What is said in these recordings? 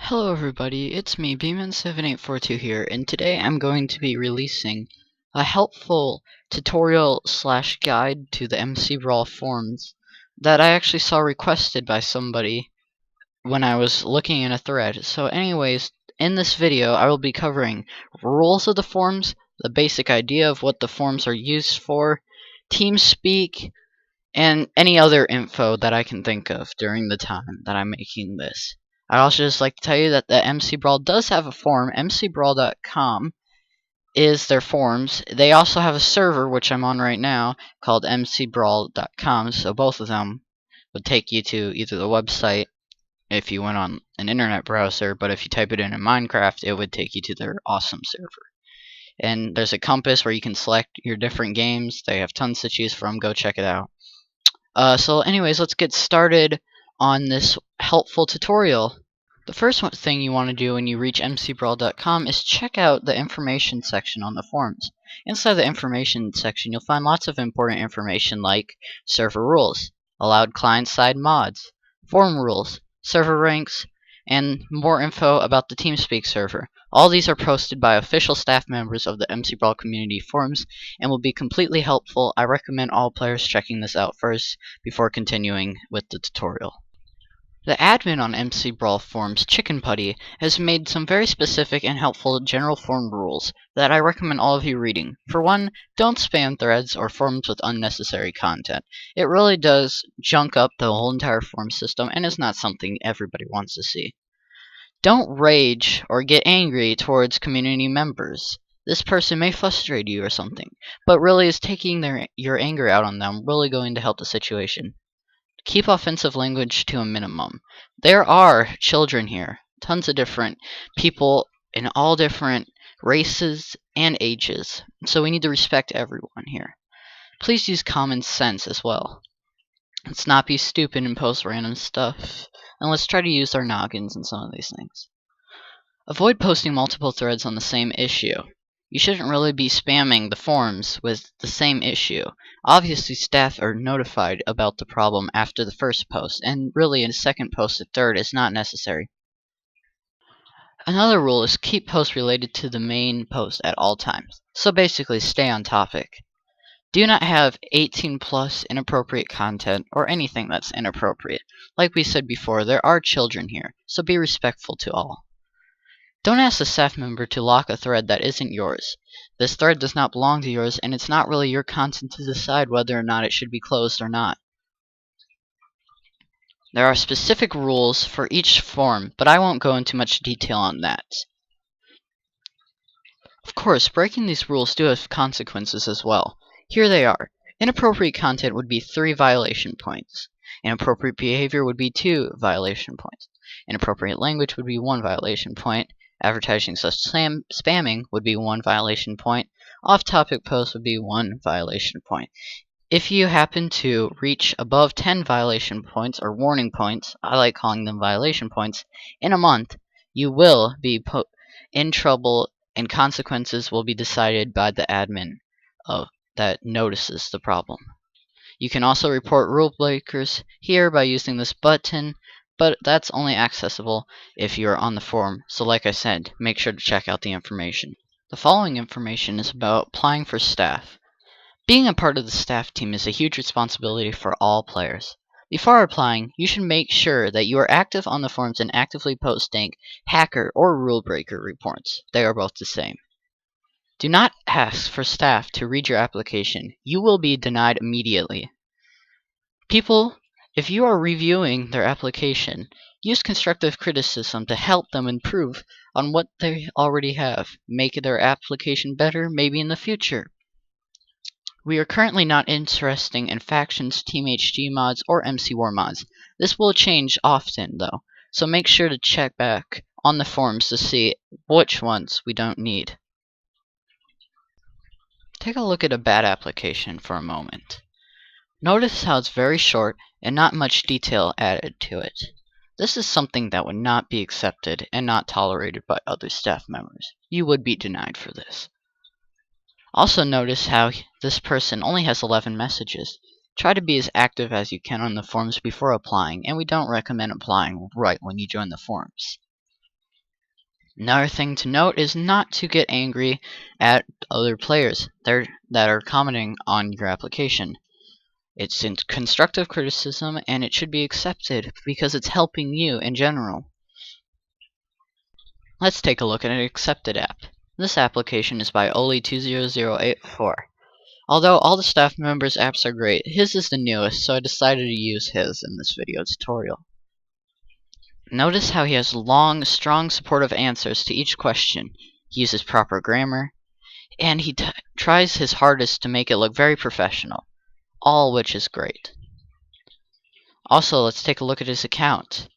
Hello everybody, it's me, Beeman7842 here, and today I'm going to be releasing a helpful tutorial slash guide to the McBrawl forums that I actually saw requested by somebody when I was looking in a thread. So anyways, in this video I will be covering rules of the forums, the basic idea of what the forums are used for, TeamSpeak, and any other info that I can think of during the time that I'm making this. I'd also just like to tell you that the McBrawl does have a forum. McBrawl.com is their forums. They also have a server, which I'm on right now, called McBrawl.com, so both of them would take you to either the website if you went on an internet browser, but if you type it in Minecraft, it would take you to their awesome server. And there's a compass where you can select your different games. They have tons to choose from. Go check it out. So anyways, let's get started on this helpful tutorial. The first thing you want to do when you reach McBrawl.com is check out the information section on the forums. Inside the information section, you'll find lots of important information like server rules, allowed client-side mods, forum rules, server ranks, and more info about the TeamSpeak server. All these are posted by official staff members of the McBrawl community forums and will be completely helpful. I recommend all players checking this out first before continuing with the tutorial. The admin on McBrawl forums, Chicken Putty, has made some very specific and helpful general forum rules that I recommend all of you reading. For one, don't spam threads or forums with unnecessary content. It really does junk up the whole entire forum system and is not something everybody wants to see. Don't rage or get angry towards community members. This person may frustrate you or something, but really is taking your anger out on them really going to help the situation. Keep offensive language to a minimum. There are children here, tons of different people in all different races and ages, so we need to respect everyone here. Please use common sense as well. Let's not be stupid and post random stuff, and let's try to use our noggins in some of these things. Avoid posting multiple threads on the same issue. You shouldn't really be spamming the forums with the same issue. Obviously, staff are notified about the problem after the first post, and really a second post or third is not necessary. Another rule is keep posts related to the main post at all times. So basically, stay on topic. Do not have 18+ inappropriate content or anything that's inappropriate. Like we said before, there are children here, so be respectful to all. Don't ask a staff member to lock a thread that isn't yours. This thread does not belong to yours, and it's not really your content to decide whether or not it should be closed or not. There are specific rules for each forum, but I won't go into much detail on that. Of course, breaking these rules do have consequences as well. Here they are. Inappropriate content would be 3 violation points. Inappropriate behavior would be 2 violation points. Inappropriate language would be 1 violation point. Advertising such spamming would be 1 violation point. Off-topic posts would be 1 violation point. If you happen to reach above 10 violation points or warning points, I like calling them violation points, in a month, you will be in trouble and consequences will be decided by the admin that notices the problem. You can also report rule breakers here by using this button, but that's only accessible if you're on the forum, so like I said, make sure to check out the information. The following information is about applying for staff. Being a part of the staff team is a huge responsibility for all players. Before applying, you should make sure that you are active on the forums and actively posting hacker or rule breaker reports. They are both the same. Do not ask for staff to read your application. You will be denied immediately. If you are reviewing their application, use constructive criticism to help them improve on what they already have. Make their application better, maybe in the future. We are currently not interested in factions, Team HG mods, or MC War mods. This will change often, though, so make sure to check back on the forums to see which ones we don't need. Take a look at a bad application for a moment. Notice how it's very short and not much detail added to it. This is something that would not be accepted and not tolerated by other staff members. You would be denied for this. Also notice how this person only has 11 messages. Try to be as active as you can on the forums before applying, and we don't recommend applying right when you join the forums. Another thing to note is not to get angry at other players that are commenting on your application. It's constructive criticism and it should be accepted because it's helping you in general. Let's take a look at an accepted app. This application is by Oli20084. Although all the staff members' apps are great, his is the newest, so I decided to use his in this video tutorial. Notice how he has long, strong, supportive answers to each question. He uses proper grammar, and he tries his hardest to make it look very professional, all which is great. Also, let's take a look at his account.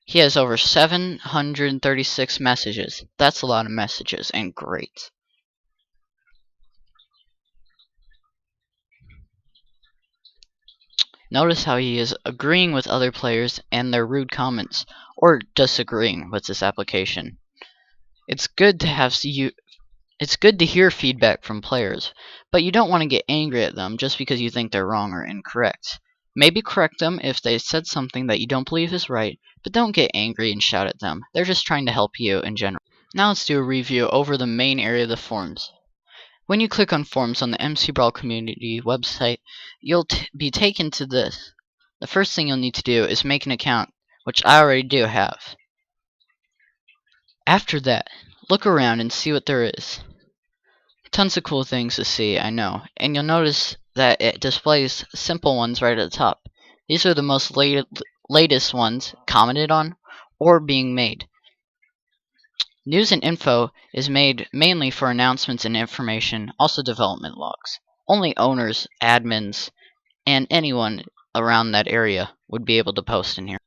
He has over 736 messages. That's a lot of messages, and great. Notice how he is agreeing with other players and their rude comments, or disagreeing with this application. It's good to hear feedback from players, but you don't want to get angry at them just because you think they're wrong or incorrect. Maybe correct them if they said something that you don't believe is right, but don't get angry and shout at them. They're just trying to help you in general. Now let's do a review over the main area of the forums. When you click on forums on the McBrawl community website, you'll be taken to this. The first thing you'll need to do is make an account, which I already do have. After that, look around and see what there is. Tons of cool things to see, I know, and you'll notice that it displays simple ones right at the top. These are the most latest ones commented on or being made. News and info is made mainly for announcements and information, also development logs. Only owners, admins, and anyone around that area would be able to post in here.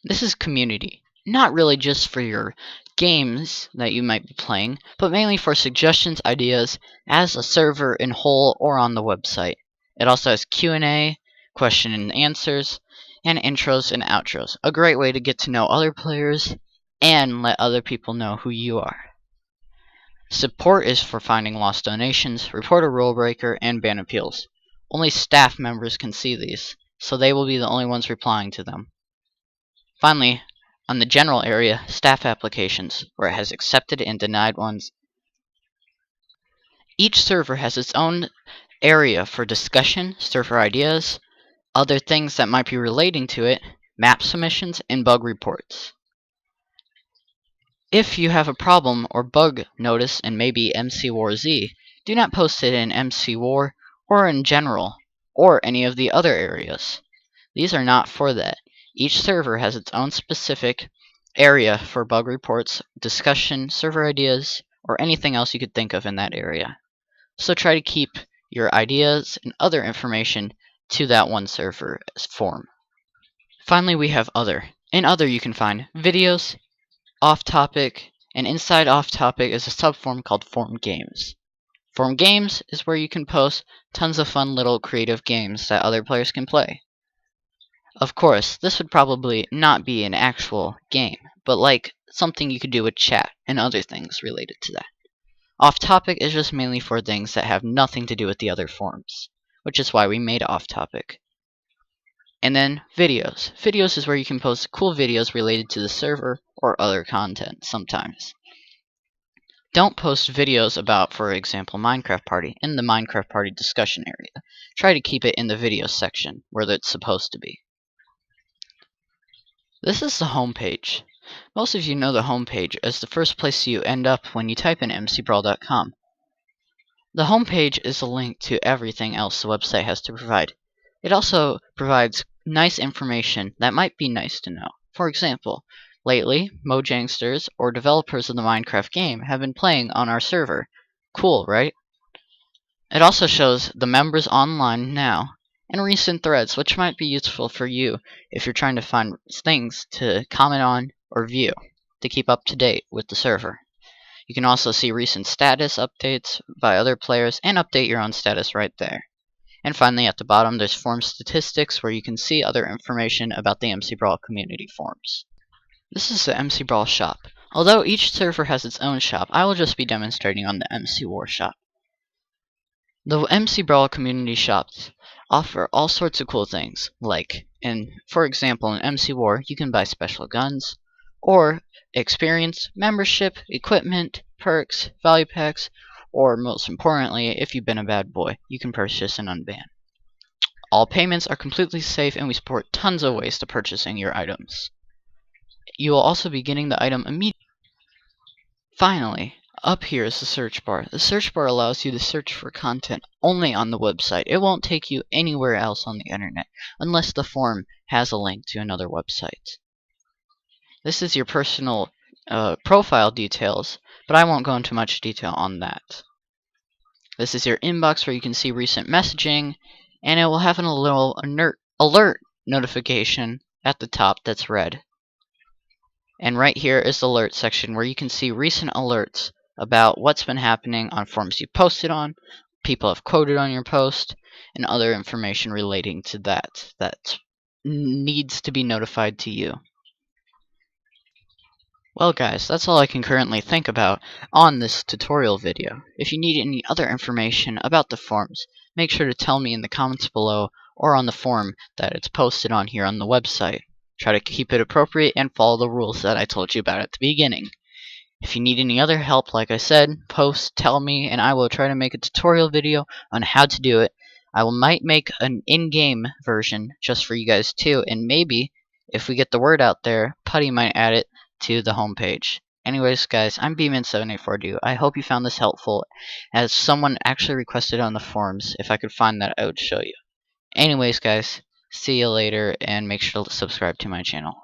This is community, not really just for your games that you might be playing, but mainly for suggestions, ideas, as a server in whole or on the website. It also has Q&A, question and answers, and intros and outros. A great way to get to know other players and let other people know who you are. Support is for finding lost donations, report a rule breaker, and ban appeals. Only staff members can see these, so they will be the only ones replying to them. Finally, on the general area, staff applications, where it has accepted and denied ones. Each server has its own area for discussion, server ideas, other things that might be relating to it, map submissions, and bug reports. If you have a problem or bug notice in maybe MC-War-Z, do not post it in MC-War or in general, or any of the other areas. These are not for that. Each server has its own specific area for bug reports, discussion, server ideas, or anything else you could think of in that area. So try to keep your ideas and other information to that one server form. Finally, we have Other. In Other you can find videos, off-topic, and inside off-topic is a subform called Forum Games. Forum Games is where you can post tons of fun little creative games that other players can play. Of course, this would probably not be an actual game, but like something you could do with chat and other things related to that. Off-topic is just mainly for things that have nothing to do with the other forums, which is why we made off-topic. And then videos. Videos is where you can post cool videos related to the server or other content sometimes. Don't post videos about, for example, Minecraft Party in the Minecraft Party discussion area. Try to keep it in the video section where it's supposed to be. This is the home page. Most of you know the home page as the first place you end up when you type in mcbrawl.com. The home page is a link to everything else the website has to provide. It also provides nice information that might be nice to know. For example, lately, Mojangsters or developers of the Minecraft game have been playing on our server. Cool, right? It also shows the members online now and recent threads, which might be useful for you if you're trying to find things to comment on or view to keep up to date with the server. You can also see recent status updates by other players and update your own status right there. And finally, at the bottom, there's forum statistics where you can see other information about the McBrawl community forums. This is the McBrawl shop. Although each server has its own shop, I will just be demonstrating on the MC-War shop. The McBrawl community shops offer all sorts of cool things, like, for example, in MC-War, you can buy special guns, or experience, membership, equipment, perks, value packs, or most importantly, if you've been a bad boy, you can purchase and unban. All payments are completely safe and we support tons of ways to purchasing your items. You will also be getting the item immediately. Finally, up here is the search bar. The search bar allows you to search for content only on the website. It won't take you anywhere else on the internet unless the form has a link to another website. This is your personal profile details, but I won't go into much detail on that. This is your inbox where you can see recent messaging, and it will have a little alert notification at the top that's red. And right here is the alert section where you can see recent alerts about what's been happening on forums you posted on, people have quoted on your post, and other information relating to that needs to be notified to you. Well guys, that's all I can currently think about on this tutorial video. If you need any other information about the forums, make sure to tell me in the comments below or on the forum that it's posted on here on the website. Try to keep it appropriate and follow the rules that I told you about at the beginning. If you need any other help, like I said, post, tell me, and I will try to make a tutorial video on how to do it. might make an in-game version just for you guys too, and maybe, if we get the word out there, Putty might add it to the homepage. Anyways, guys, I'm Bman784. I hope you found this helpful, as someone actually requested on the forums. If I could find that, I would show you. Anyways, guys, see you later, and make sure to subscribe to my channel.